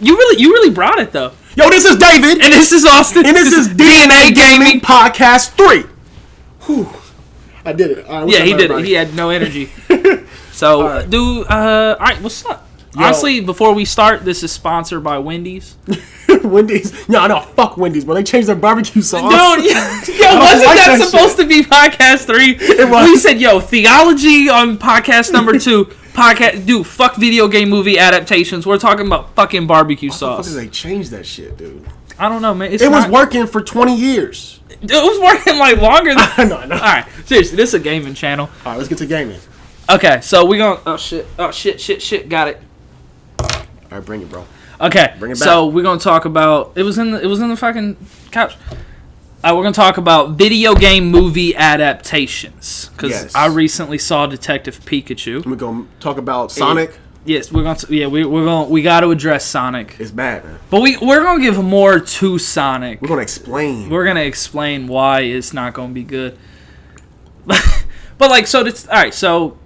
You really brought it though. Yo, this is David. And this is Austin. And this is DNA Gaming Podcast 3. Whew. I did it. All right, yeah, he did it. He had no energy. So, all right. Dude, all right, what's up? Yo. Honestly, before we start, this is sponsored by Wendy's. Wendy's? No, fuck Wendy's, but they changed their barbecue sauce. Dude, wasn't that supposed to be podcast 3? It was. We said, theology on podcast number 2. Dude, fuck video game movie adaptations. We're talking about fucking barbecue sauce. Why did they change that shit, dude? I don't know, man. It was working for 20 years. It was working like longer than... I know. All right, seriously, this is a gaming channel. All right, let's get to gaming. Okay, so we gonna... Oh, shit. Got it. All right, bring it, bro. Okay, bring it back. So we're gonna talk about... It was in the fucking couch. We're gonna talk about video game movie adaptations. Because I recently saw Detective Pikachu. We're gonna talk about Sonic. Yes, we're gonna. We got to address Sonic. It's bad, man. But we're gonna give more to Sonic. We're gonna explain. We're gonna explain why it's not gonna be good. But like, so all right. So,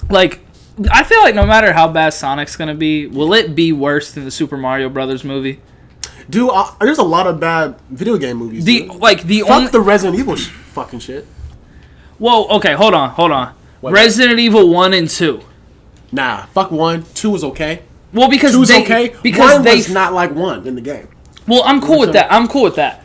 like, I feel like no matter how bad Sonic's gonna be, will it be worse than the Super Mario Brothers movie? Dude, there's a lot of bad video game movies. Fuck the Resident Evil fucking shit. Whoa, okay, hold on. What? Resident Evil 1 and 2. Nah, fuck 1. 2 was okay. Well, because 2's okay. Because 1 was not like 1 in the game. Well, I'm cool with that.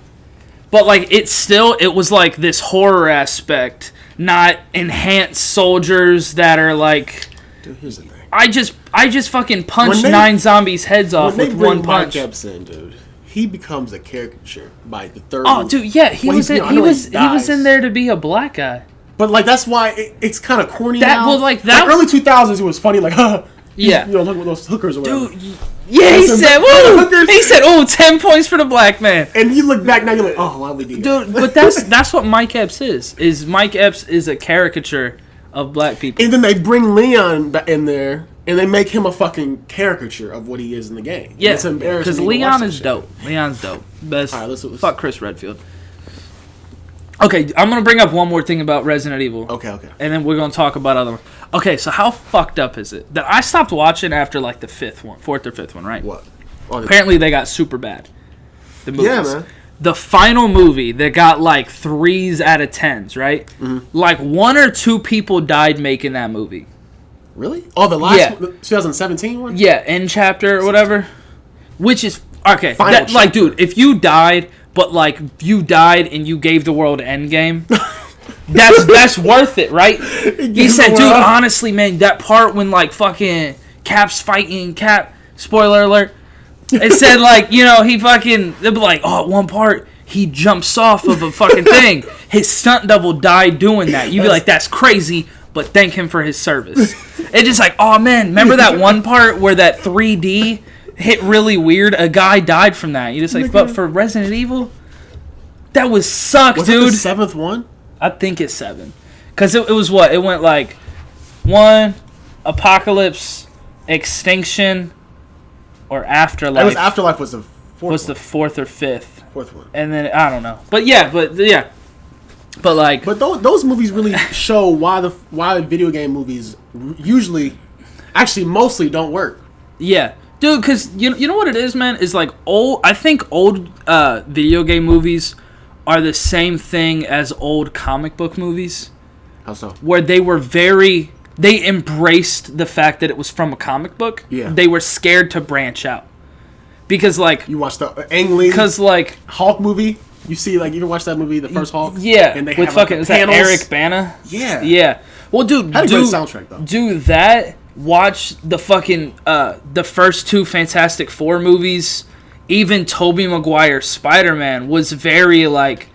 But like, it was like this horror aspect, not enhanced soldiers that are like. Dude, here's the thing. I just fucking punched 9 zombies' heads off with one punch. Mike Epps in, dude, he becomes a caricature by the third. Oh, dude, yeah, he was in there to be a black guy. But like that's why it's kind of corny now. Well, like that early 2000s, it was funny. Like, yeah, look at those hookers or whatever. Dude, yeah, he said, "Woo!" He said, "Oh, 10 points for the black man." And you look back now, you're like, "Oh, why would we do that?" Dude, but that's what Mike Epps is. Mike Epps is a caricature of black people. And then they bring Leon in there. And they make him a fucking caricature of what he is in the game. Yeah, it's embarrassing. Because Leon is dope. Leon's dope. Best. All right, fuck Chris Redfield. Okay, I'm gonna bring up one more thing about Resident Evil. Okay. And then we're gonna talk about other ones. Okay, so how fucked up is it that I stopped watching after like the fourth or fifth one, right? What? Apparently they got super bad. The movies. Yeah, man. The final movie that got like 3s out of 10s, right? Mm-hmm. Like 1 or 2 people died making that movie. Really? Oh, the last 2017 one? Yeah, end chapter or whatever. Which is okay. Like, dude, if you died, but like you died and you gave the world Endgame, that's worth it, right? He said, dude, honestly, man, that part when like fucking Cap's fighting Cap, spoiler alert. It said like, he fucking, they'd be like, oh, at one part he jumps off of a fucking thing. His stunt double died doing that. You'd be like, that's crazy. But thank him for his service. It's just like, oh man, remember that one part where that 3D hit really weird? A guy died from that. You just like, but for Resident Evil, that was suck, was dude. Was it the 7th one? I think it's 7. Because it was what? It went like 1, Apocalypse, Extinction, or Afterlife. It was Afterlife was the 4th was the 4th or 5th. 4th one. And then, I don't know. But yeah. But like, those movies really show why video game movies usually, actually mostly don't work. Yeah, dude, because you know what it is, man. Is like I think old video game movies are the same thing as old comic book movies. How so? Where they embraced the fact that it was from a comic book. Yeah. They were scared to branch out because like you watched the Ang Lee Hulk movie. You see, like, you ever watch that movie, The First Hulk? Yeah, and they with have, fucking, like, is that Eric Bana? Yeah. Well, dude, had a great soundtrack though. Do that. Watch the fucking the first 2 Fantastic Four movies. Even Tobey Maguire's Spider-Man was very like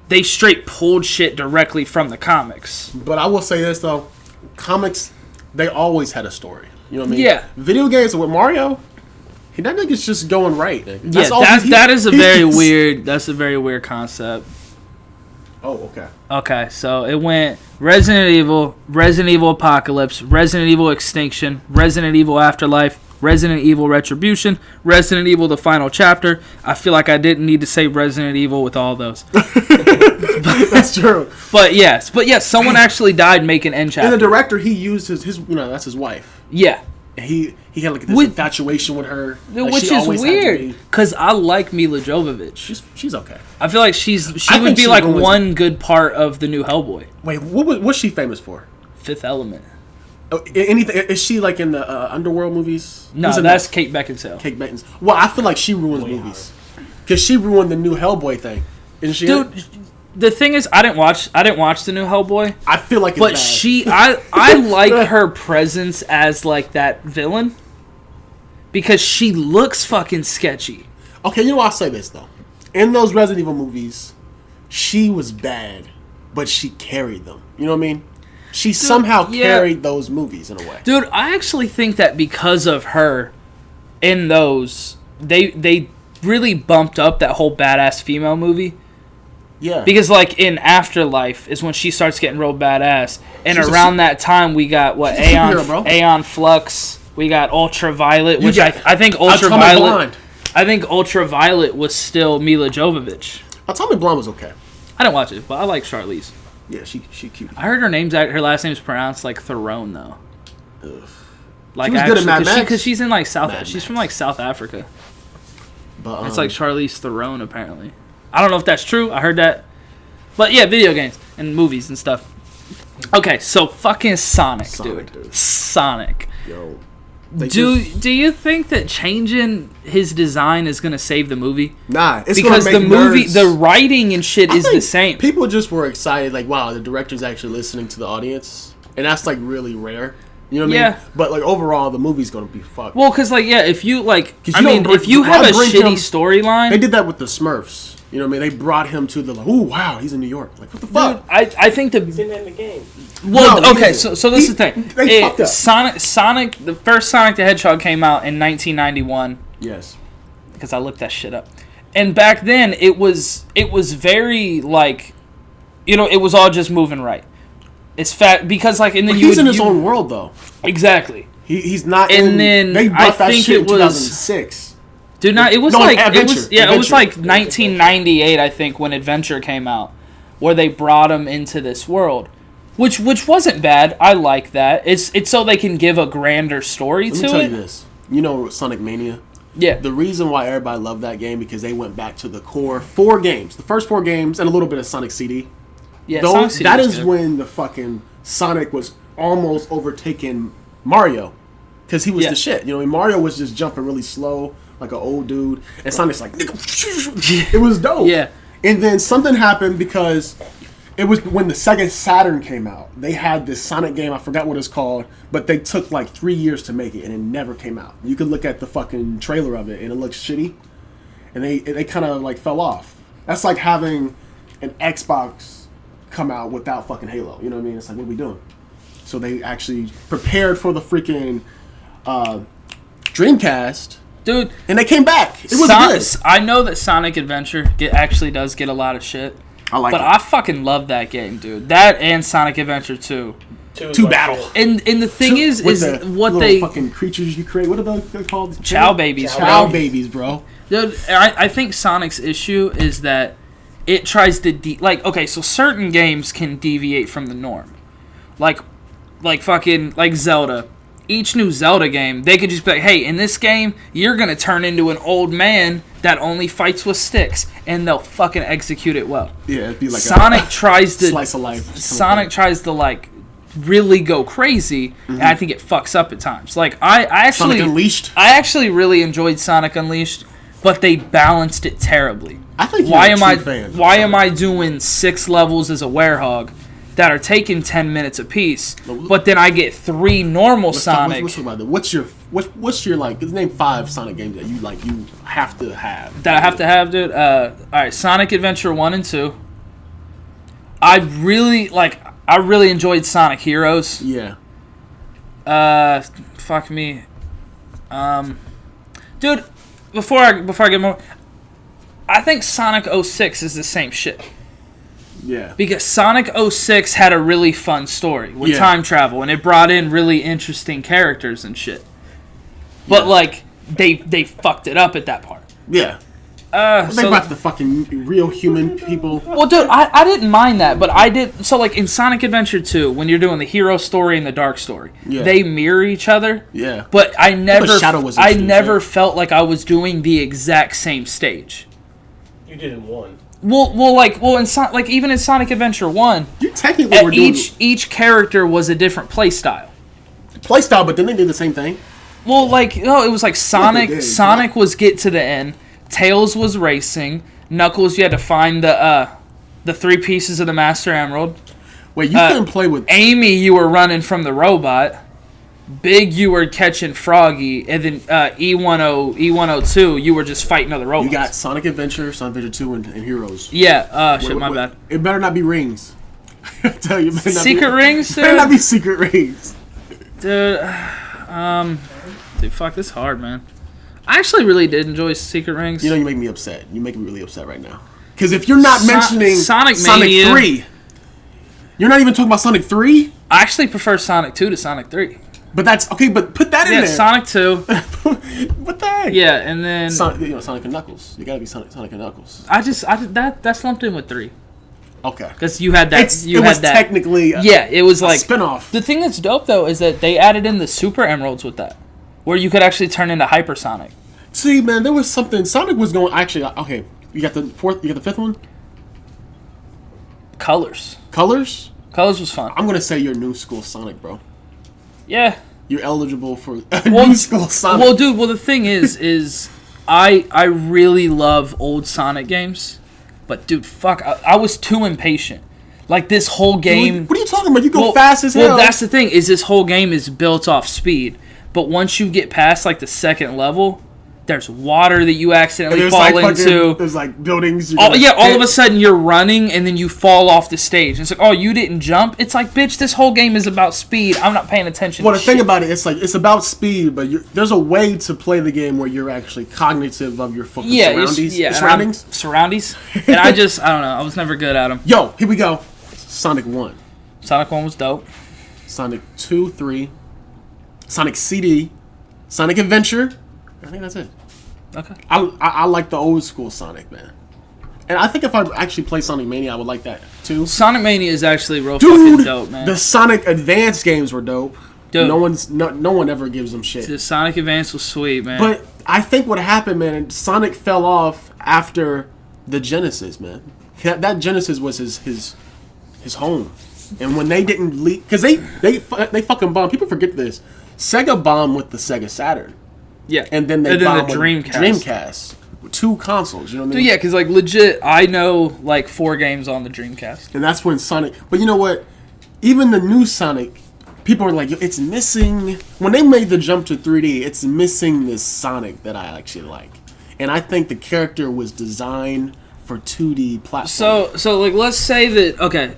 they straight pulled shit directly from the comics. But I will say this though, comics they always had a story. You know what I mean? Yeah. Video games with Mario. That nigga's just going right. That is a very weird. That's a very weird concept. Oh, okay. Okay, so it went Resident Evil Apocalypse, Resident Evil Extinction, Resident Evil Afterlife, Resident Evil Retribution, Resident Evil The Final Chapter. I feel like I didn't need to say Resident Evil with all those. That's true. But yes, someone actually died making end chapter. And the director, he used his that's his wife. Yeah. He he had like this infatuation with her, like, which is weird because I like Mila Jovovich. She's okay. I feel like she would be like one good part of the new Hellboy. Wait, what's she famous for? Fifth Element. Oh, anything? Is she like in the Underworld movies? No, that's Kate Beckinsale. Kate Beckinsale. Well, I feel like she ruins movies because she ruined the new Hellboy thing. Isn't she? Dude, the thing is, I didn't watch the new Hellboy. I feel like, it's bad. I like her presence as like that villain because she looks fucking sketchy. Okay, you know, I'll say this though. In those Resident Evil movies, she was bad, but she carried them. You know what I mean? She somehow carried those movies in a way. Dude, I actually think that because of her in those, they really bumped up that whole badass female movie. Yeah. Because, like, in Afterlife is when she starts getting real badass. And around that time, we got, Aeon Flux. We got Ultraviolet, which I think Ultraviolet... I think Ultraviolet was still Mila Jovovich. Atomic Blonde was okay. I didn't watch it, but I like Charlize. Yeah, she cute. I heard her last name is pronounced like Theron though. Ugh. Like she was good at Mad Max. Because she's in like she's from like South Africa. But it's like Charlize Theron apparently. I don't know if that's true. I heard that. But yeah, video games and movies and stuff. Okay, so fucking Sonic, dude. Sonic. Yo. Do you think that changing his design is gonna save the movie? Nah, it's because gonna make the writing and shit is the same. People just were excited, like, wow, the director's actually listening to the audience, and that's like really rare. You know what I mean? But like overall, the movie's gonna be fucked. Well, because like if you like, if you have a shitty storyline, they did that with the Smurfs. You know what I mean? They brought him to the oh wow, he's in New York. Like what the fuck? Dude, I think he's in the game. Well, no, okay, so this is the thing. They fucked up. Sonic, the first Sonic the Hedgehog came out in 1991. Yes. Because I looked that shit up. And back then, it was very, like, you know, it was all just moving right. It's fat, because, like, and then he's in his own world, though. Exactly. He's not and then they brought that shit in 2006. Dude, it was Adventure. It was like 1998, I think, when Adventure came out, where they brought him into this world. Which wasn't bad. I like that. It's so they can give a grander story to it. Let me tell you this. You know Sonic Mania? Yeah. The reason why everybody loved that game because they went back to the core 4 games. The first 4 games and a little bit of Sonic CD. Yeah, Sonic CD that is good. When the fucking Sonic was almost overtaking Mario. Because he was the shit. You know, Mario was just jumping really slow like an old dude. And Sonic's like, nigga. It was dope. Yeah. And then something happened because... It was when the Sega Saturn came out. They had this Sonic game, I forgot what it's called, but they took like 3 years to make it, and it never came out. You could look at the fucking trailer of it, and it looks shitty. And they kind of like fell off. That's like having an Xbox come out without fucking Halo. You know what I mean? It's like, what are we doing? So they actually prepared for the freaking Dreamcast. Dude. And they came back. It was good. I know that Sonic Adventure actually does get a lot of shit. I fucking love that game, dude. That and Sonic Adventure 2. Two battle. And the thing is what they fucking creatures you create. What are they called? Chow babies. Chow babies, bro. Dude, I think Sonic's issue is that it tries to okay, so certain games can deviate from the norm, like Zelda. Each new Zelda game, they could just be like, hey, in this game, you're going to turn into an old man that only fights with sticks, and they'll fucking execute it well. Yeah, it'd be like Sonic tries to slice of life. Sonic tries to, like, really go crazy, and I think it fucks up at times. Like, I actually... Sonic Unleashed? I actually really enjoyed Sonic Unleashed, but they balanced it terribly. I think you're a true fan. Why am I doing 6 levels as a werehog that are taking 10 minutes apiece, but then I get 3 normal Sonic. What's your like? Name 5 Sonic games that you have to have. That I have to have, dude. All right, Sonic Adventure 1 and 2. I really enjoyed Sonic Heroes. Yeah. Fuck me. Dude, before I get more, I think Sonic 06 is the same shit. Yeah. Because Sonic 06 had a really fun story with time travel, and it brought in really interesting characters and shit. But, like, they fucked it up at that part. Yeah. Think about the fucking real human people. Well, dude, I didn't mind that, but I did. So, like in Sonic Adventure 2, when you're doing the hero story and the dark story, they mirror each other. Yeah. But I never, I never right? felt like I was doing the exact same stage. You did in one. Even in Sonic Adventure 1, you technically were doing each character was a different play style. But then they did the same thing. Well, it was like Sonic. Sonic was get to the end. Tails was racing. Knuckles, you had to find the 3 pieces of the Master Emerald. Wait, you couldn't play with Amy. You were running from the robot. Big, you were catching Froggy, and then E102, you were just fighting other robots. You got Sonic Adventure, Sonic Adventure 2, and Heroes. Yeah. My bad. It better not be rings. I tell you, secret rings, dude. Better not be secret rings, dude. Dude, fuck, this is hard, man. I actually really did enjoy Secret Rings. You make me upset. You make me really upset right now. Because if you're not mentioning Sonic 3, you're not even talking about Sonic 3? I actually prefer Sonic 2 to Sonic 3. But that's okay. But put that in there. Sonic 2. What the heck? Yeah, and then Sonic and Knuckles. You gotta be Sonic and Knuckles. That's lumped in with 3. Okay. Because you had that. It was technically it was like a spinoff. The thing that's dope though is that they added in the Super Emeralds with that, where you could actually turn into Hypersonic. See, man, there was something. Sonic was going. Actually, okay. You got the 5th one. Colors was fun. I'm gonna say you're new school Sonic, bro. Yeah. You're eligible for new school Sonic. Well, dude. Well, the thing is I really love old Sonic games, but dude, fuck, I was too impatient. Like this whole game. What are you talking about? You go fast as hell. Well, that's the thing. Is this whole game is built off speed, but once you get past like the 2nd level, there's water that you accidentally fall into. There's like buildings. All of a sudden you're running and then you fall off the stage. And it's like, oh, you didn't jump? It's like, bitch, this whole game is about speed. I'm not paying attention. Well, the thing about it, it's about speed, but there's a way to play the game where you're actually cognitive of your fucking surroundings. Surroundings. And I don't know. I was never good at them. Yo, here we go. Sonic 1. Sonic 1 was dope. Sonic 2, 3. Sonic CD. Sonic Adventure. I think that's it. Okay. I like the old school Sonic, man. And I think if I actually play Sonic Mania, I would like that too. Sonic Mania is actually real fucking dope, man. The Sonic Advance games were dope. Dude. No one ever gives them shit. The Sonic Advance was sweet, man. But I think what happened, man, Sonic fell off after the Genesis, man. That Genesis was his home. And when they didn't leak, because they fucking bombed. People forget this. Sega bombed with the Sega Saturn. Yeah. And then they bombed the Dreamcast. 2 consoles, you know what I mean? Yeah, because like legit, I know like 4 games on the Dreamcast. And that's when Sonic. But you know what? Even the new Sonic, people are like, it's missing. When they made the jump to 3D, it's missing this Sonic that I actually like. And I think the character was designed for 2D platform. So like, let's say that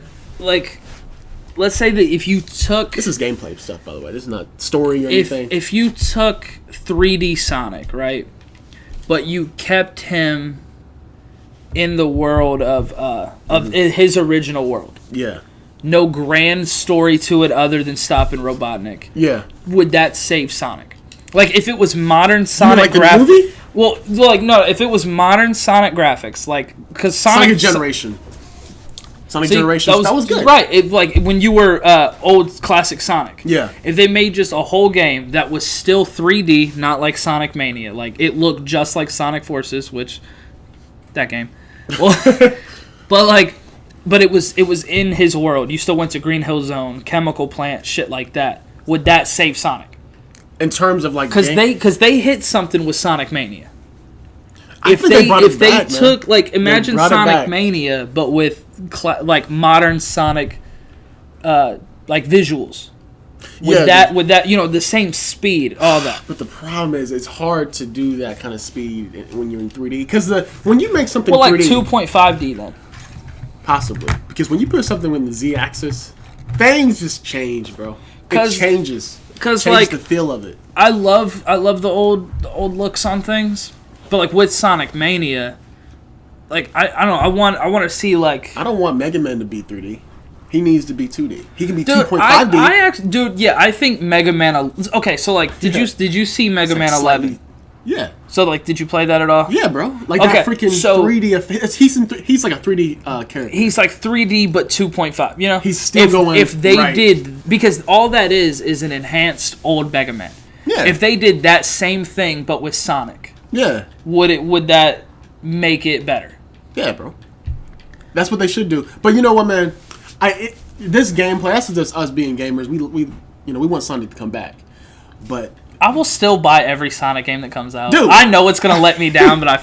let's say that if you took... This is gameplay stuff, by the way. This is not story or anything. If you took 3D Sonic, right, but you kept him in the world of his original world. Yeah. No grand story to it other than stopping Robotnik. Yeah. Would that save Sonic? Like, if it was modern Sonic graphics... the movie? Well, like, no, if it was modern Sonic graphics, like... Because Sonic Generation. Sonic Generations, that was good. Right, like when you were old classic Sonic. Yeah. If they made just a whole game that was still 3D, not like Sonic Mania, like it looked just like Sonic Forces, which that game. Well, but it was in his world. You still went to Green Hill Zone, Chemical Plant, shit like that. Would that save Sonic? In terms of like, because they hit something with Sonic Mania. If they took like imagine Sonic Mania, but with like modern Sonic, like visuals. Would that the same speed, all that? But the problem is, it's hard to do that kind of speed when you're in 3D because when you make something 3D, like 2.5D then, possibly because when you put something in the Z-axis, things just change, bro. It changes because like the feel of it. I love the old looks on things. But like with Sonic Mania, like I don't know, I want to see like I don't want Mega Man to be 3D. He needs to be 2D. He can be 2.5D. I think Mega Man. Okay, so like, did you see Mega Man 11? Yeah. So like, did you play that at all? Yeah, bro. Like Okay, that freaking so- 3D. He's like a 3D character. He's like 3D but 2.5. You know, He's still going If they right. did, because all that is an enhanced old Mega Man. Yeah. If they did that same thing but with Sonic, Yeah. would that make it better? Yeah, bro. That's what they should do. But you know what, man? This gameplay. That's just us being gamers. We want Sonic to come back. But I will still buy every Sonic game that comes out. Dude. I know it's gonna let me down, but I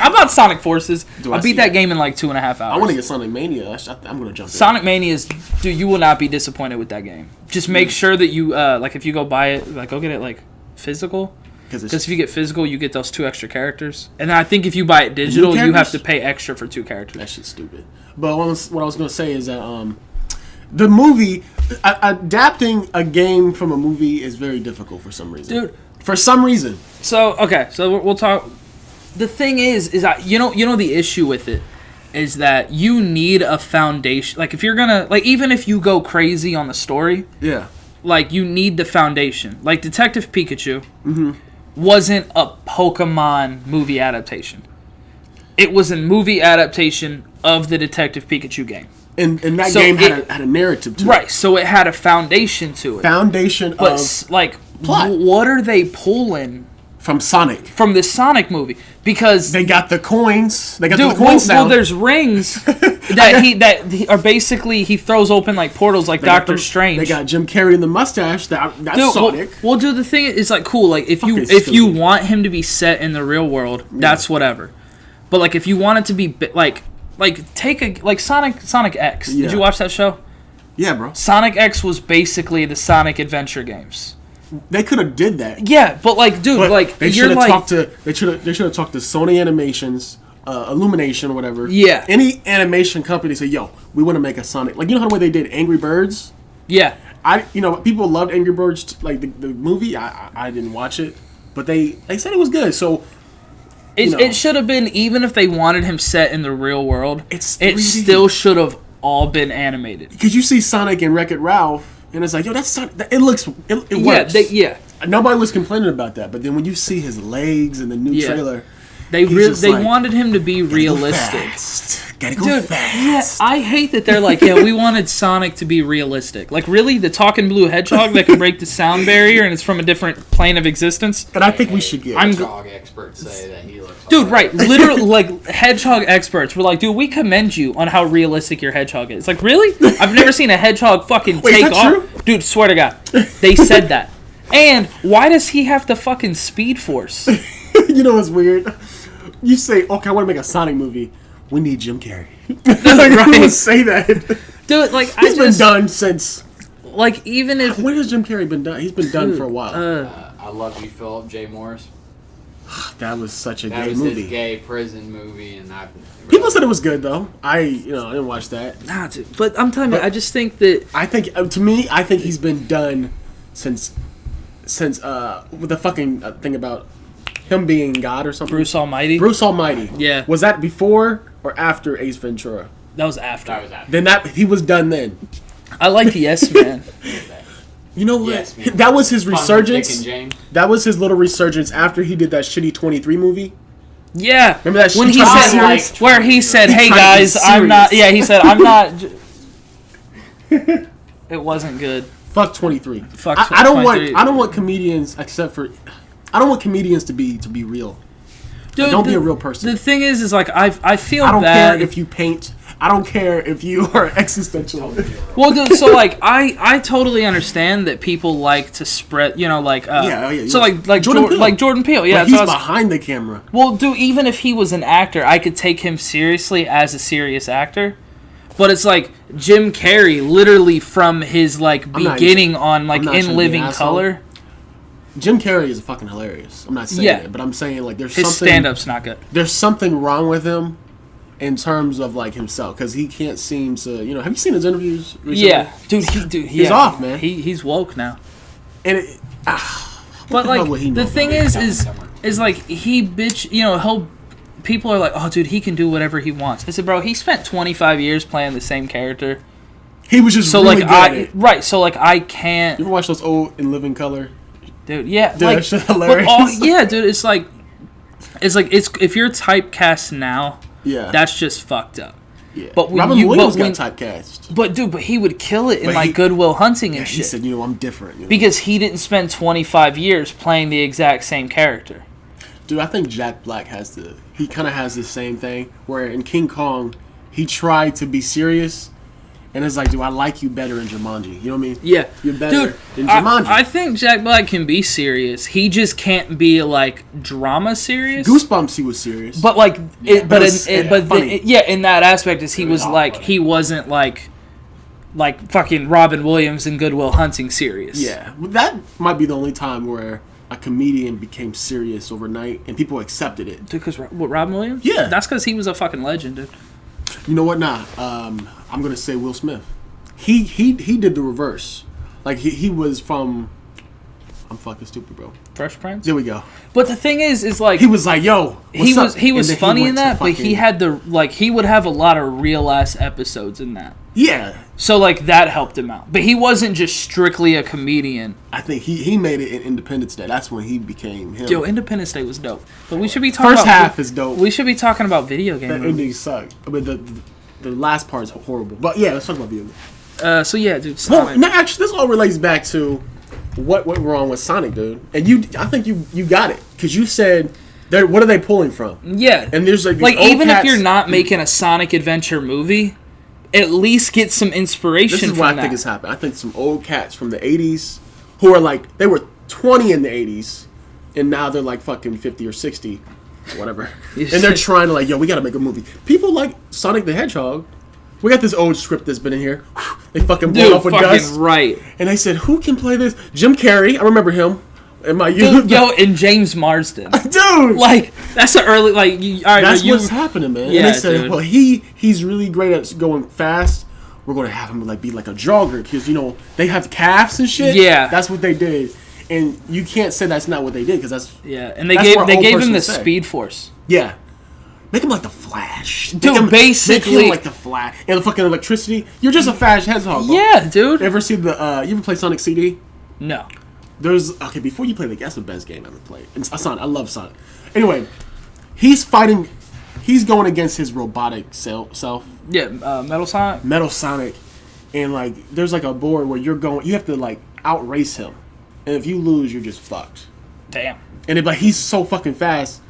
bought Sonic Forces. Dude, I I see beat that that. game in like 2.5 hours. I want to get Sonic Mania. I'm gonna jump in. Sonic Mania is, dude, you will not be disappointed with that game. Just make sure that you like if you go buy it, like go get it like physical. Because if you get physical, you get those 2 extra characters. And then I think if you buy it digital, you have to pay extra for 2 characters. That shit's stupid. But what I was gonna say is that the movie adapting a game from a movie is very difficult for some reason. Dude. For some reason. So we'll talk. The thing is that you know the issue with it is that you need a foundation. Like if you're gonna even if you go crazy on the story, Yeah. like you need the foundation. Like Detective Pikachu wasn't a Pokemon movie adaptation. It was a movie adaptation of the Detective Pikachu game. And that So game had a narrative to it. Right, so it had a foundation to it. Foundation But of like, plot. what are they pulling from Sonic. from this Sonic movie? Because They got the coins. They got dude, the coins well, now. there's rings that are basically he throws open like portals like They got Doctor the- Strange. They got Jim Carrey in the mustache. That's Dude, Sonic. well, dude, the thing is like cool. Like if Fucking you stupid. want him to be set in the real world, that's whatever. But like if you want it to be like take a like Sonic X. Yeah. Did you watch that show? Yeah, bro. Sonic X was basically the Sonic adventure games. They could have did that. Yeah, but like, dude, But like they you're should have like, talked to they should have talked to Sony Animations, Illumination, or whatever. Yeah. Any animation company say, "Yo, we want to make a Sonic." Like you know how the way they did Angry Birds. yeah, People loved Angry Birds like the movie. I didn't watch it, but they said it was good. So it, know. it should have been even if they wanted him set in the real world. It's it 3D. still should have all been animated. because you see Sonic and Wreck-It Ralph, and it's like, yo, that's Sonic. It looks it Yeah, works. yeah. Nobody was complaining about that, but then when you see his legs in the new Yeah. trailer, They He's really just they like, wanted him to be gotta go realistic. fast. Gotta go Dude, fast. yeah, I hate that they're like, yeah, we wanted Sonic to be realistic. Like, really, the talking blue hedgehog that can break the sound barrier and it's from a different plane of existence? And I think we should get. I'm- Dog experts say that he looks. Dude, right, literally, like, hedgehog experts were like, dude, we commend you on how realistic your hedgehog is. Like, really? I've never seen a hedgehog fucking Wait, is take that off. true? Dude, swear to God. They said that. And why does he have the fucking Speed Force? You know what's weird? You say, okay, I want to make a Sonic movie. We need Jim Carrey. Like, Right. who would say that? Dude, like, He's been done since. like, even if... When has Jim Carrey been done? He's been done for a while. I Love You, Philip J. Morris. That was such a That gay was movie. his gay prison movie, and I. People said it was good though. I didn't watch that. Nah, dude, but I'm telling you, I just think that... I think to me, I think he's been done since with the fucking thing about him being God or something. Bruce Almighty? Bruce Almighty. Yeah. Was that before or after Ace Ventura? That was after. That was after. Then he was done then. I like Yes Man. You know what? Yes, man. That was his Fun with resurgence. Dick and Jane. That was his little resurgence after he did that shitty 23 movie. Yeah. Remember that when shit he tried to said, be serious? where he said, He "Hey tried to be guys, I'm not." serious. Yeah, he said, "I'm not." It wasn't good. Fuck 23. Fuck I don't 23. want comedians I don't want comedians to be real. Dude, Don't be a real person. The thing is like I feel I don't bad. care if you paint. I don't care if you are existential. Well, dude, so like I totally understand that people like to spread, like Yeah. So like Jordan Peele, yeah. But that's he's what I was- behind the camera. Well, dude, even if he was an actor, I could take him seriously as a serious actor. But it's like Jim Carrey, literally from his like I'm not- beginning on like I'm not trying to In be Living an asshole. Color. Jim Carrey is fucking hilarious. I'm not saying Yeah. it, but I'm saying like there's His something stand-up's not good. there's something wrong with him in terms of like himself because he can't seem to have you seen his interviews recently? Yeah, dude, He's off, man. He's woke now. And it, But the hell like would he know the thing about is like he bitch. He'll. People are like, oh, dude, he can do whatever he wants. I said, bro, he spent 25 years playing the same character. he was just So really like good at it. right. So like I can't, You ever watch those old In Living Color? dude. Yeah, Dude, like that shit hilarious. yeah, dude. It's like It's like if you're typecast now, Yeah. that's just fucked up. Yeah. But when Robin you Williams but when, got typecast. but he would kill it in But like he- Good Will Hunting and Yeah, he shit. said, I'm different. You know? Because he didn't spend 25 years playing the exact same character. Dude, I think Jack Black he kind of has the same thing, where in King Kong, he tried to be serious, and it's like, dude, I like you better in Jumanji. You know what I mean? Yeah. You're better Dude, in Jumanji. I think Jack Black can be serious. He just can't be like drama serious. Goosebumps, he was serious. But like, but it was funny. in that aspect, is he was not like funny. he wasn't like fucking Robin Williams in Good Will Hunting serious. Yeah, that might be the only time where a comedian became serious overnight and people accepted it. Because what, Robin Williams? Yeah. That's because he was a fucking legend, dude. You know what? Nah, I'm gonna say Will Smith. He did the reverse. Like he was from. I'm fucking stupid, bro. Fresh Prince. There we go. But the thing is like He was like, "Yo, he what's up?" was And then funny went in to that, but he fucking- had the like he would have a lot of real ass episodes in that. Yeah, So like that helped him out. But he wasn't just strictly a comedian. I think he made it in Independence Day. That's when he became him. Yo, Independence Day was dope. But we should be talking First about half is dope. We should be talking about video game The movies. ending sucked. I mean, the last part is horrible. But yeah, let's talk about video games. So yeah, dude. Well, Sonic. no, actually, this all relates back to what went wrong with Sonic, dude. And I think you got it because you said, what are they pulling from? Yeah. And there's like these Like old even cats- if you're not making a Sonic Adventure movie, at least get some inspiration This is from what I that. think has happened. I think some old cats from the 80s who are like, they were 20 in the 80s, and now they're like fucking 50 or 60, whatever. You And they're said- trying to like, yo, we gotta make a movie. People like Sonic the Hedgehog. We got this old script that's been in here. They fucking blow Dude, off with fucking dust. right. And they said, who can play this? Jim Carrey. I remember him in my youth. Dude, yo, and James Marsden. Dude! Like, that's an early, like, all right, That's you, what's happening, man. Yeah, and they said, dude. well, he's really great at going fast. We're gonna have him like be like a jogger because they have calves and shit. Yeah. That's what they did, and you can't say that's not what they did because that's yeah, and they That's gave what they old gave him the persons say. Speed Force. yeah. Make him like the Flash. Dude, make him basically- like the Flash and the fucking electricity. You're just a Flash hedgehog. bro. Yeah, dude. You ever see you ever play Sonic CD? No. Before you play that's the best game I ever played. And Sonic, I love Sonic. Anyway, he's going against his robotic self. Yeah, Metal Sonic. Metal Sonic, and like there's like a board where you have to like outrace him, and if you lose, you're just fucked. Damn. He's so fucking fast,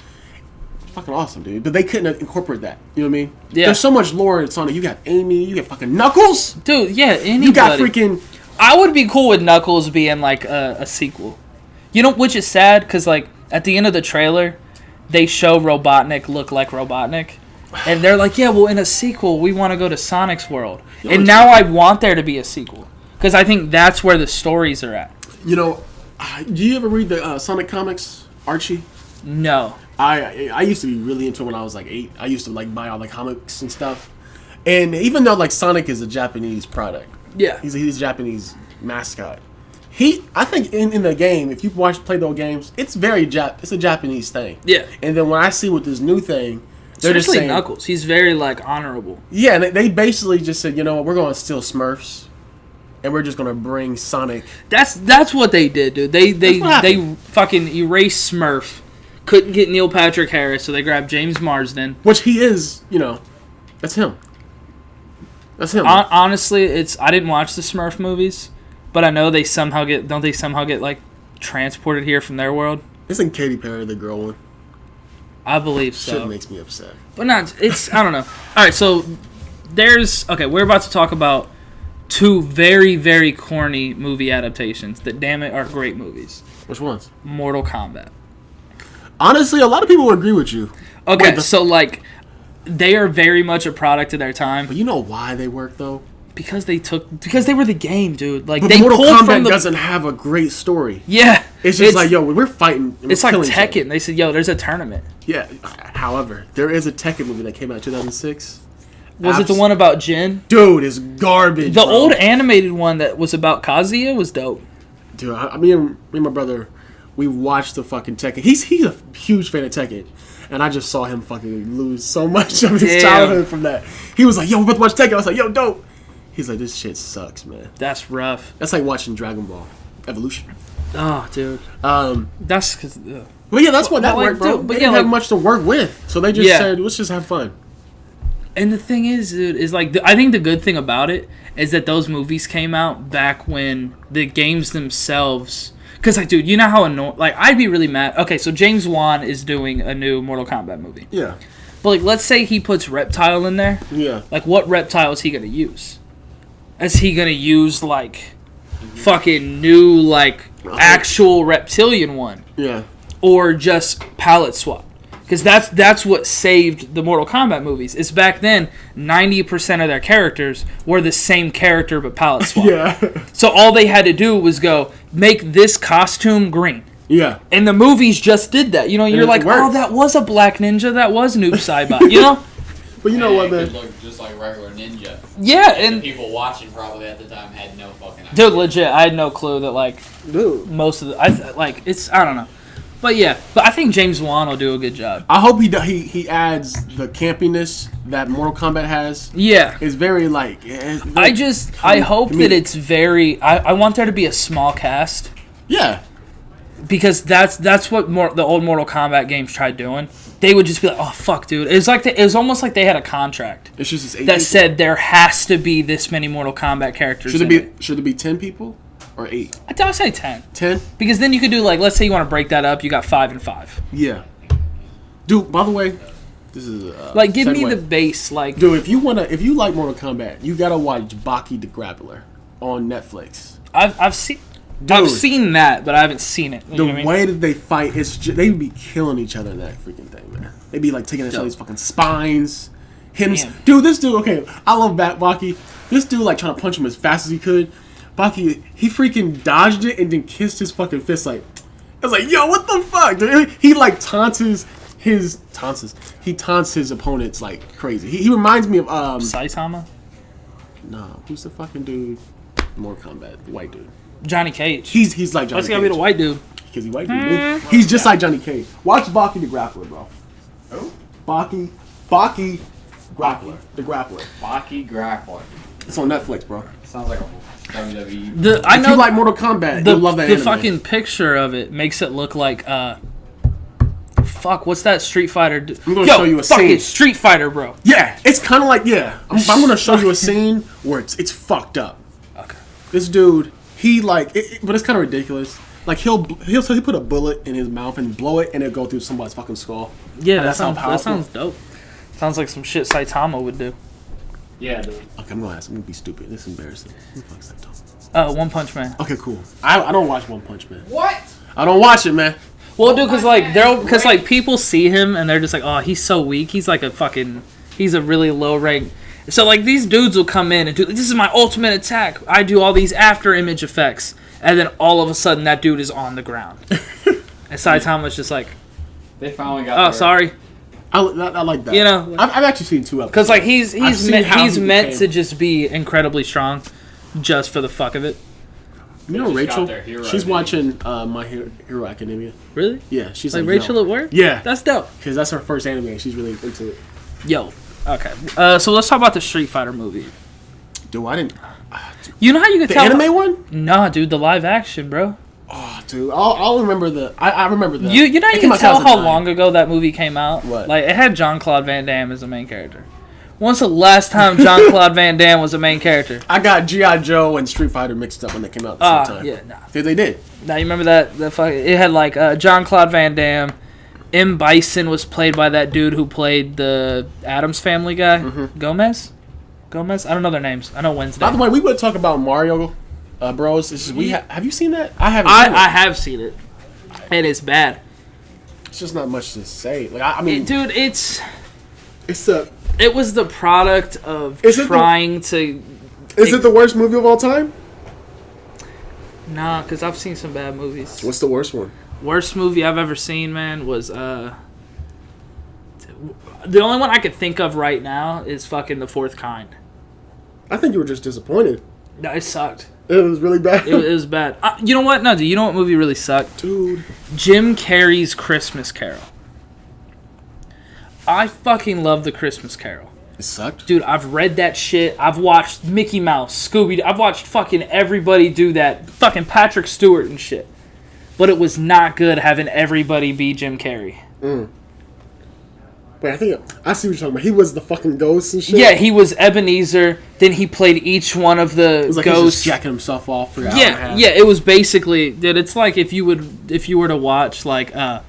fucking awesome, dude. But they couldn't incorporate that. You know what I mean? Yeah. There's so much lore in Sonic. You got Amy, you got fucking Knuckles, Dude, yeah, anybody. you got freaking. I would be cool with Knuckles being like a sequel. You know, which is sad because like at the end of the trailer, they show Robotnik look like Robotnik, and they're like, "Yeah, well, in a sequel, we want to go to Sonic's world." And now I want there to be a sequel because I think that's where the stories are at. Do you ever read the Sonic comics, Archie? No, I used to be really into it when I was like 8. I used to like buy all the comics and stuff. And even though like Sonic is a Japanese product, yeah, he's a Japanese mascot. I think in the game, if you play those games, it's it's a Japanese thing. yeah. And then when I see with this new thing, they're just Especially saying, Knuckles, he's very like honorable. yeah, and they basically just said, we're going to steal Smurfs, and we're just going to bring Sonic. That's what they did, dude. They what happened. fucking erased Smurf. Couldn't get Neil Patrick Harris, so they grabbed James Marsden. Which he is, that's him. That's him. Honestly, I didn't watch the Smurf movies, but I know they somehow get like transported here from their world. Isn't Katy Perry the girl one? I believe Shit so, makes me upset. but not. It's I don't know. All right, so we're about to talk about two very very corny movie adaptations that damn it are great movies. Which ones? Mortal Kombat. Honestly, a lot of people would agree with you. Okay, Wait, so like they are very much a product of their time. But you know why they work though? Because they were the game, dude. Like But they Mortal pulled Kombat from the doesn't have a great story. yeah. It's just like, yo, we're fighting. And It's we're like killing each other. Tekken. They said, yo, there's a tournament. Yeah. However, there is a Tekken movie that came out in 2006. Was it the one about Jin? Dude, it's garbage. The bro. old animated one that was about Kazuya was dope. Dude, me and my brother, we watched the fucking Tekken. He's a huge fan of Tekken. And I just saw him fucking lose so much of his Damn. childhood from that. He was like, yo, we're about to watch Tekken. I was like, yo, dope. He's like, this shit sucks, man. That's rough. That's like watching Dragon Ball Evolution. Oh, dude. That's because But yeah, that's what that But, like, worked, bro. dude, but They yeah, didn't have like- much to work with, so they just Yeah. said, "Let's just have fun." And the thing is, dude, is like I think the good thing about it is that those movies came out back when the games themselves. Because like, dude, you know how annoying. Like, I'd be really mad. Okay, so James Wan is doing a new Mortal Kombat movie, Yeah, but like, let's say he puts Reptile in there. yeah. Like, what reptile is he gonna use? Is he gonna use like fucking new like actual reptilian one, Yeah. or just palette swap? Because that's what saved the Mortal Kombat movies. Is back then 90% of their characters were the same character but palette swap. Yeah. So all they had to do was go make this costume green. Yeah. And the movies just did that. You know, you're it like, works. oh, that was a black ninja. That was Noob Saibot. You know? But you know what, It man? could look just like regular ninja. Yeah, And and the people watching probably at the time had no fucking idea. dude, legit, I had no clue that like Dude. most of the I don't know. But yeah, but I think James Wan will do a good job. I hope he adds the campiness that Mortal Kombat has. Yeah. It's very like. I hope that comedic. it's very. I want there to be a small cast Yeah. because that's what the old Mortal Kombat games tried doing. They would just be like, oh fuck, dude. It was almost like they had a contract It's just 8 that people. said there has to be this many Mortal Kombat characters. Should it be 10 people or 8? I'd say 10 10? because then you could do like, let's say you want to break that up, you got 5 and 5. Yeah. Dude, by the way, this is Like, give me segue. the base, like. Dude, if you like Mortal Kombat, you gotta watch Baki the Grappler on Netflix. I've seen. Dude. I've seen that, but I haven't seen it. You The know what I mean? way that they fight, they be killing each other in that freaking thing, man. They be like taking each other's fucking spines. Damn. Dude, this dude. Okay, I love Baki. This dude like trying to punch him as fast as he could. Baki, he freaking dodged it and then kissed his fucking fist like. I was like, yo, what the fuck, dude? He like taunts his opponents like crazy. He reminds me of Saitama? no, who's the fucking dude? Mortal Kombat, the white dude. Johnny Cage. He's like Johnny Why's he Cage. gotta be the white dude? Because he white dude. He's just like Johnny Cage. Watch Baki the Grappler, bro. Who? Baki Grappler. The Grappler. Baki Grappler. It's on Netflix, bro. Sounds like a WWE. I If know you like Mortal Kombat, the you'll love that the anime. fucking picture of it makes it look like fuck, what's that Street Fighter? I'm gonna show you a fucking scene. Street Fighter, bro. Yeah, it's kind of like, yeah. I'm gonna show you a scene where it's fucked up. Okay. This dude, he like, but it's kind of ridiculous. Like he'll put a bullet in his mouth and blow it, and it'll go through somebody's fucking skull. Yeah, Like, that how sounds dope. Sounds like some shit Saitama would do. Yeah, dude. Okay, I'm gonna be stupid. This is embarrassing. Who the fuck's that talking? One Punch Man. Okay, cool. I don't watch One Punch Man. What? I don't watch it, man. Well, dude, because like people see him and they're just like, oh, he's so weak. He's like he's a really low rank. So like these dudes will come in and do, this is my ultimate attack. I do all these after image effects, and then all of a sudden that dude is on the ground. And Saitama's just like, They finally got. oh, their- sorry, I like that. You know, I've actually seen 2 episodes. because like he's seen how he's he meant became- to just be incredibly strong, just for the fuck of it. You know just got Rachel? their hero, She's dude. watching My Hero Academia. Really? Yeah, she's Like like Rachel yo. at work? Yeah, That's dope. because that's her first anime. She's really into it. Yo. Okay. So let's talk about the Street Fighter movie. Dude, I didn't. You know how you could The tell? anime one? Nah, dude, the live action, bro. Oh, dude, I'll remember the. I remember the. You know it you came can out tell how 2009. long ago that movie came out. What? Like it had Jean-Claude Van Damme as the main character. When's the last time Jean-Claude Van Damme was the main character? I got G.I. Joe and Street Fighter mixed up when they came out at the same time. Yeah, nah. Yeah, they did. Now you remember that fucking, it had like Jean-Claude Van Damme. M. Bison was played by that dude who played the Addams Family guy. Gomez? I don't know their names. I know Wednesday. By the way, we would talk about Mario Bros. It's just, have you seen that? I haven't. seen I have seen it. And it's bad. It's just not much to say. Like I mean, Dude, it's it was the product of Is it the- trying to... Is it the worst movie of all time? Nah, because I've seen some bad movies. What's the worst one? Worst movie I've ever seen, man, was the only one I could think of right now is fucking The Fourth Kind. I think you were just disappointed. No, it sucked. It was really bad. It was bad. You know what? No, dude, you know what movie really sucked? Dude. Jim Carrey's Christmas Carol. I fucking love The Christmas Carol. It sucked. Dude, I've read that shit. I've watched Mickey Mouse, Scooby. I've watched fucking everybody do that. Fucking Patrick Stewart and shit. but it was not good having everybody be Jim Carrey. Wait, I think I see what you're talking about. He was the fucking ghost and shit. Yeah, he was Ebenezer. Then he played each one of the It was like he was ghosts. just jacking himself off for an hour and a Yeah, half. yeah. It was basically, dude. It's like if you were to watch like, it'd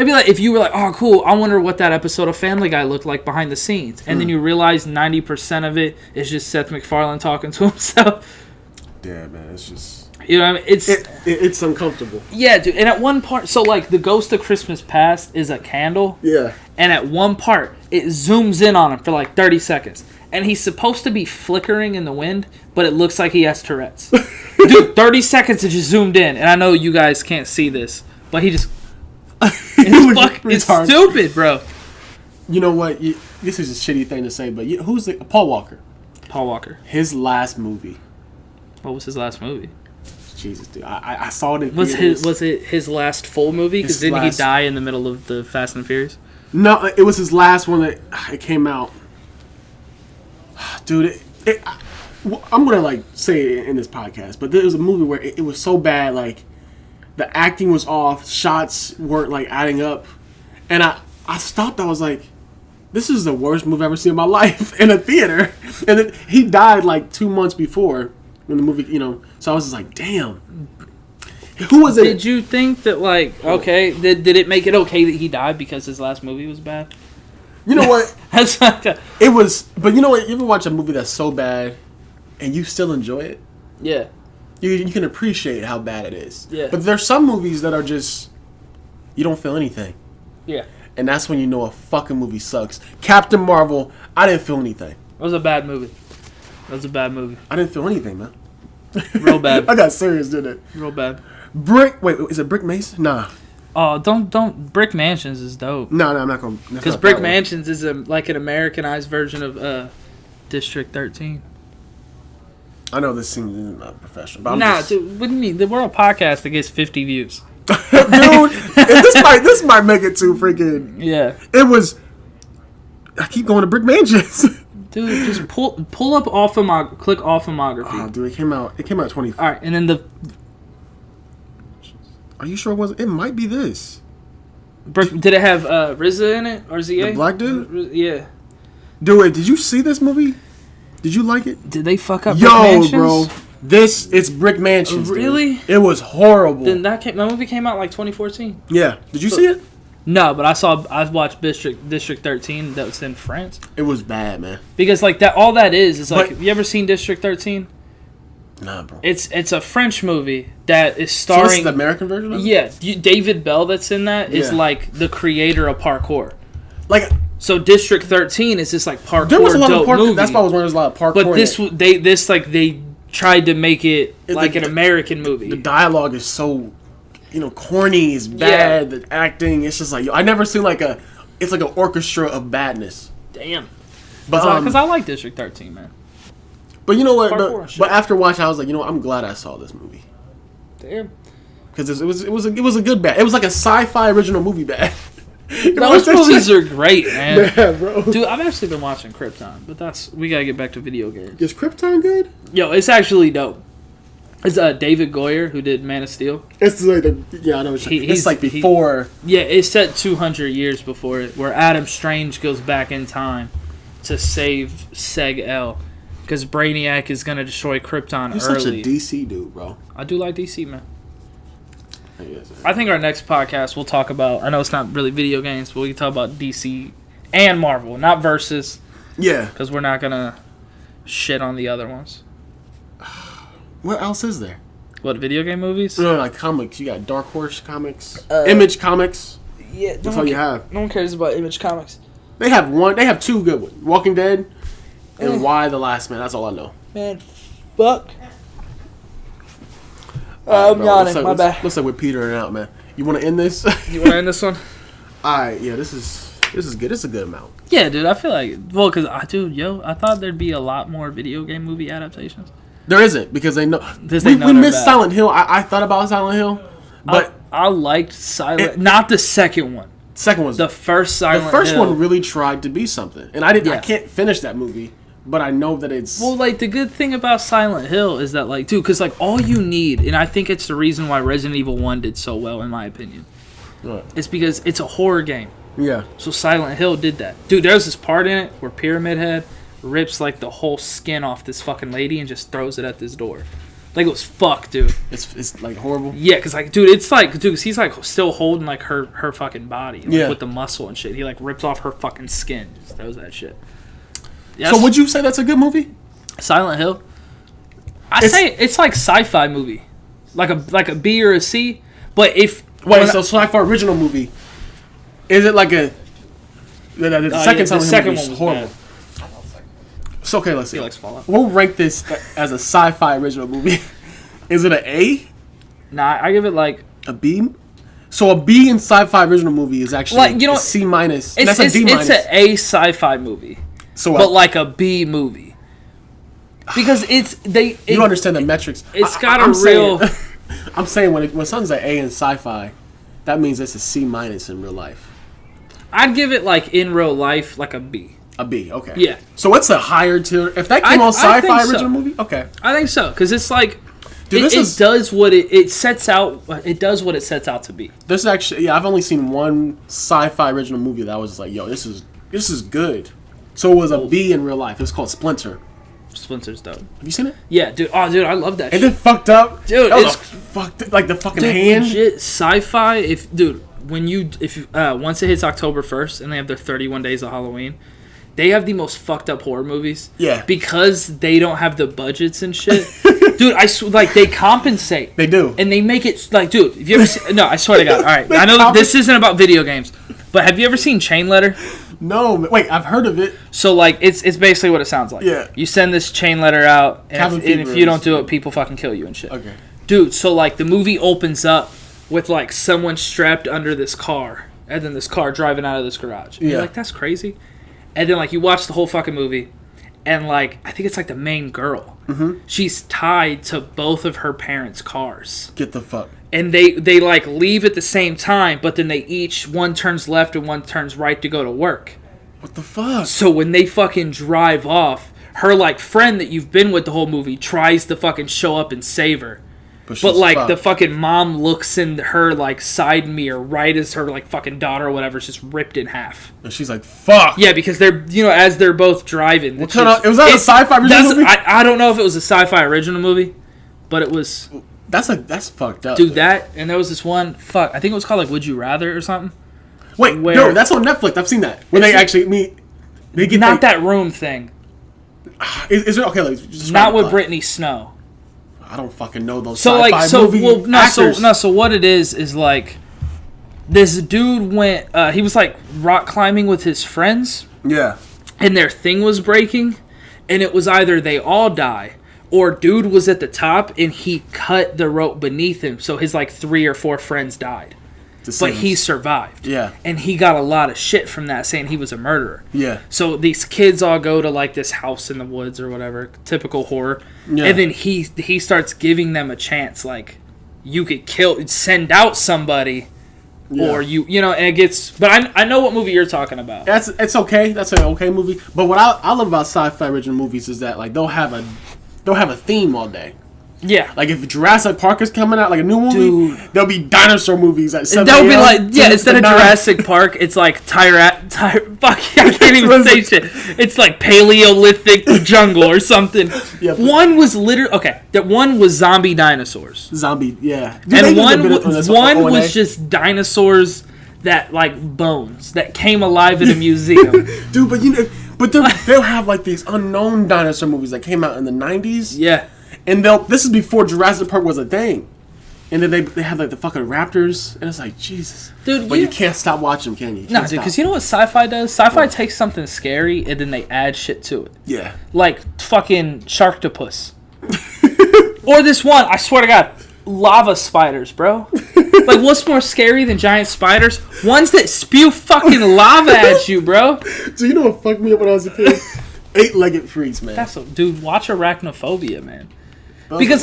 be like if you were like, oh, cool. I wonder what that episode of Family Guy looked like behind the scenes, and then you realize 90% of it is just Seth MacFarlane talking to himself. Yeah, man, it's just You know what I mean? it's uncomfortable. Yeah, dude. And at one part, so like the Ghost of Christmas Past is a candle. Yeah. And at one part, it zooms in on him for like 30 seconds. And he's supposed to be flickering in the wind, but it looks like he has Tourette's. Dude, 30 seconds it just zoomed in. And I know you guys can't see this, but he just... It's stupid, bro. You know what? This is a shitty thing to say, but who's Paul Walker? Paul Walker. His last movie. What was his last movie? Jesus, dude. I saw it in Was theaters. it his last full movie? Because didn't he die in the middle of the Fast and Furious? No, it was his last one that it came out. Dude, I'm gonna like say it in this podcast, but there was a movie where it was so bad, like the acting was off, shots weren't like adding up, and I stopped. I was like, this is the worst movie I've ever seen in my life in a theater. And then he died like 2 months before when the movie, so I was just like, damn. Who was it? Did you think that, like, okay, did it make it okay that he died because his last movie was bad? You know what? That's like It was, but you know what? You ever watch a movie that's so bad and you still enjoy it? yeah. You can appreciate how bad it is. Yeah. But there's some movies that are just, you don't feel anything. Yeah. And that's when you know a fucking movie sucks. Captain Marvel, I didn't feel anything. That was a bad movie. That was a bad movie. I didn't feel anything, man. Real bad. I got serious, didn't it? Real bad. Wait, is it Brick Mason? Nah. Oh, don't. Brick Mansions is dope. No, I'm not going to. Because Brick Mansions is like an Americanized version of District 13. I know this seems not professional, but I'm Nah, just... dude, what do you mean? We're a podcast that gets 50 views. Dude, this might make it too freaking... Yeah. It was... I keep going to Brick Mansions. Dude, just pull up click off filmography. Oh, dude, it came out 20... All right, and then the... Are you sure it wasn't? It might be this. Did it have RZA in it? RZA? The black dude? Yeah. Dude, did you see this movie? Did you like it? Did they fuck up Yo, Brick Mansions? bro. It's Brick Mansions. Dude. Really? It was horrible. Then that movie came out like 2014. Yeah. Did you see it? No, but I watched District 13 that was in France. It was bad, man. Because like that, all that is like, But- have you ever seen District 13? Nah, bro. It's a French movie that is So this is starring. the American version of it? Yeah, David Bell that's in that is Yeah. like the creator of parkour. Like, So District 13 is this like parkour there was a lot of dope parkour. movie. That's why I was wondering there's a lot of parkour. But in it. they tried to make it like the- an American movie. The dialogue is so, corny. It's bad. The acting, it's just like, I never seen it's like an orchestra of badness. Damn. But Because I like District 13, man. but you know what? Parkour shit. But after watching, I was like, I'm glad I saw this movie Damn. because it was a good bad. It was like a sci-fi original movie bad. Those movies are great, man. Yeah, bro. Dude, I've actually been watching Krypton, but we gotta get back to video games. Is Krypton good? Yo, it's actually dope. It's David Goyer who did Man of Steel. It's like I know. It's like before. Yeah, it's set 200 years before it, where Adam Strange goes back in time to save Seg-El, because Brainiac is gonna destroy Krypton You're early. such a DC dude, bro. I do like DC, man. I guess. I think our next podcast we'll talk about. I know it's not really video games, but we can talk about DC and Marvel, not versus, Yeah. because we're not gonna shit on the other ones. What else is there? What, video game movies? No, like comics. You got Dark Horse Comics, Image Comics. Yeah, That's all you have. No one cares about Image Comics. They have two good ones: Walking Dead and Why the Last Man. That's all I know. Man, fuck. Alright, I'm bro, yawning, my bad. Looks like we're petering out, man. You want to end this? You want to end this one? Alright, yeah. This is good. This is a good amount. Yeah, dude, I feel like, well, because, I thought thered be a lot more video game movie adaptations. There isn't because they know They we know they're missed bad. Silent Hill. I thought about Silent Hill, but I liked Silent, not the second one. second one's The first Silent the first Hill. one really tried to be something, and I didn't. I Yeah. can't finish that movie, but I know that it's Well, like, the good thing about Silent Hill is that, like, dude, because, like, all you need, and I think it's the reason why Resident Evil 1 did so well, in my opinion, it's because it's a horror game. yeah. So Silent Hill did that. Dude, there's this part in it where Pyramid Head rips, like, the whole skin off this fucking lady and just throws it at this door. Like, it was fuck, dude. It's like horrible. Yeah, because, like, dude, it's like, dude, 'cause he's, like, still holding, like, her fucking body. Like, Yeah. with the muscle and shit. He, like, rips off her fucking skin. Just throws that shit. Yes. So would you say that's a good movie? Silent Hill? It's- say it's like sci-fi movie. Like a B or a C. But if... Wait, so sci-fi original movie, is it like a... The second time the second was one was horrible. bad. So, okay, let's see. He likes Fallout. We'll rank this as a sci-fi original movie. Is it an A? Nah, I give it like... A B? So a B in sci-fi original movie is actually Like, you know, a C minus. It's, That's a D minus. it's an A sci-fi movie. So But like a B movie. Because it's... you understand the metrics. It's got I'm a real... saying- I'm saying when something's an A in sci-fi, that means it's a C minus in real life. I'd give it like in real life like a B. A B, okay. Yeah. So it's a higher tier. If that came I on sci-fi think so. original movie, okay. I think so. Because it's like... Dude, it, this is- it does what it sets out... It does what it sets out to be. This is actually, yeah, I've only seen one sci-fi original movie that was like, yo, this is good. So it was a B in real life. It was called Splinter. Splinter's dope. Have you seen it? Yeah, dude. Oh, dude, I love that And shit. then fucked up, Dude, That was it's- a fucked, like the fucking Dude, hand. legit sci-fi. If once it hits October 1st and they have their 31 days of Halloween, they have the most fucked up horror movies. Yeah. Because they don't have the budgets and shit. Dude, like they compensate. They do. And they make it like, dude. Have you ever seen? No, I swear to God. All right, I know this isn't about video games, but have you ever seen Chain Letter? No, wait, I've heard of it. So like, it's basically what it sounds like. Yeah. You send this chain letter out, and Cabin if, and fever if you don't is- do it, people fucking kill you and shit. Okay. Dude, so like the movie opens up with like someone strapped under this car, and then this car driving out of this garage. And Yeah. You're like, that's crazy. And then like you watch the whole fucking movie, and like I think it's like the main girl. Mm-hmm. She's tied to both of her parents' cars, Get the fuck. and they like leave at the same time, but then one turns left and one turns right to go to work. What the fuck? So when they fucking drive off, her like friend that you've been with the whole movie tries to fucking show up and save her. But she's like fucked. the fucking mom looks in her like side mirror right as her like fucking daughter or whatever is just ripped in half. And she's like, fuck. Yeah, because they're as they're both driving. What kind of, was that a sci-fi original movie? I don't know if it was a sci-fi original movie, but it was. That's fucked up. Dude, that and there was this one. Fuck, I think it was called like Would You Rather or something. Wait, where- no, that's on Netflix. I've seen that. When Is they it- actually meet. They get Not that room thing. Is it okay? Like, just describe Not the with plot. Brittany Snow. I don't fucking know those So sci-fi like so movie well no actors. so what it is like this dude went he was like rock climbing with his friends Yeah. and their thing was breaking and it was either they all die or dude was at the top and he cut the rope beneath him so his like 3 or 4 friends died but he survived. Yeah. And he got a lot of shit from that saying he was a murderer. Yeah. So these kids all go to like this house in the woods or whatever, typical horror. Yeah. And then he starts giving them a chance, like you could send out somebody, Yeah. or you know, and it gets. But I know what movie you're talking about. It's okay. That's an okay movie. But what I love about sci-fi original movies is that like they'll have a theme all day. Yeah. Like if Jurassic Park is coming out, like a new movie, Dude. there'll be dinosaur movies at 7 That would be a.m. like, yeah, to instead of 9. Jurassic Park, it's like fuck, I can't even say shit. It's like Paleolithic jungle or something. Yeah, but- One was literally, okay, that one was zombie dinosaurs. Zombie, yeah. Dude, And they did a one bit of this one O&A. was just dinosaurs that, like, bones that came alive in a museum. Dude, but they'll have like these unknown dinosaur movies that came out in the 90s. Yeah. And this is before Jurassic Park was a thing. And then they have like the fucking raptors, and it's like Jesus, Dude, But you can't stop watching them, can you? No, dude, because you know what sci-fi does? Sci-fi takes something scary and then they add shit to it. Yeah. Like fucking Sharktopus. Or this one, I swear to God, lava spiders, bro. Like, what's more scary than giant spiders? Ones that spew fucking lava at you, bro. So you know what fucked me up when I was a kid? 8-legged freaks, man. Dude, watch Arachnophobia, man. Because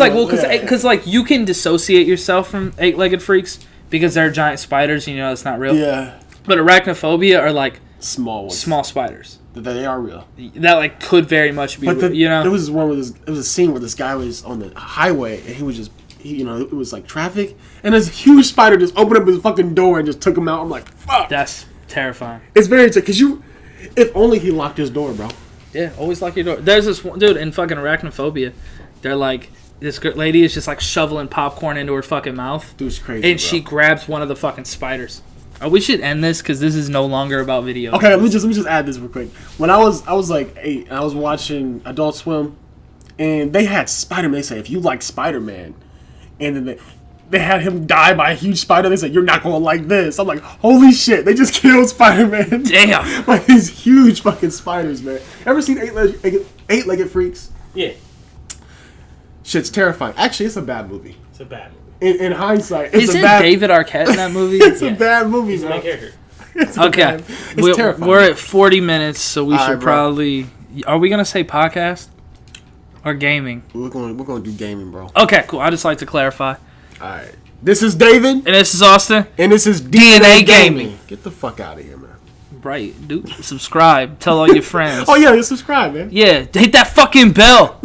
like you can dissociate yourself from 8-legged freaks because they're giant spiders and you know it's not real. Yeah. But Arachnophobia are like small ones. Small spiders. They are real. That like could very much be, But you there was one where it was a scene where this guy was on the highway and he was just, it was like traffic, and this huge spider just opened up his fucking door and just took him out. I'm like, fuck. That's terrifying. It's very because if only he locked his door, bro. Yeah, always lock your door. There's this one, dude in fucking Arachnophobia. They're like, this lady is just like shoveling popcorn into her fucking mouth. Dude's crazy. And she grabs one of the fucking spiders. Oh, we should end this because this is no longer about video. Okay, let me just add this real quick. When I was like 8, and I was watching Adult Swim, and they had Spider-Man. They say if you like Spider-Man, and then they had him die by a huge spider. They said you're not gonna like this. I'm like, holy shit! They just killed Spider-Man. Damn. By these huge fucking spiders, man. Ever seen Eight-Legged Freaks? Yeah, Shit's terrifying. Actually, it's a bad movie. it's a bad movie. In hindsight, it's Isn't a bad. David Arquette in that movie? It's a bad movie, He's the main bro. character. It's Okay. It's terrifying. We're at 40 minutes, so we All should right, bro. probably... Are we going to say podcast? Or gaming? We're going to do gaming, bro. Okay, cool. I just like to clarify. All right. This is David, And this is Austin. and this is DNA Gaming. Get the fuck out of here, man. Right, dude. Subscribe. Tell all your friends. Oh yeah, subscribe, man. Yeah, hit that fucking bell.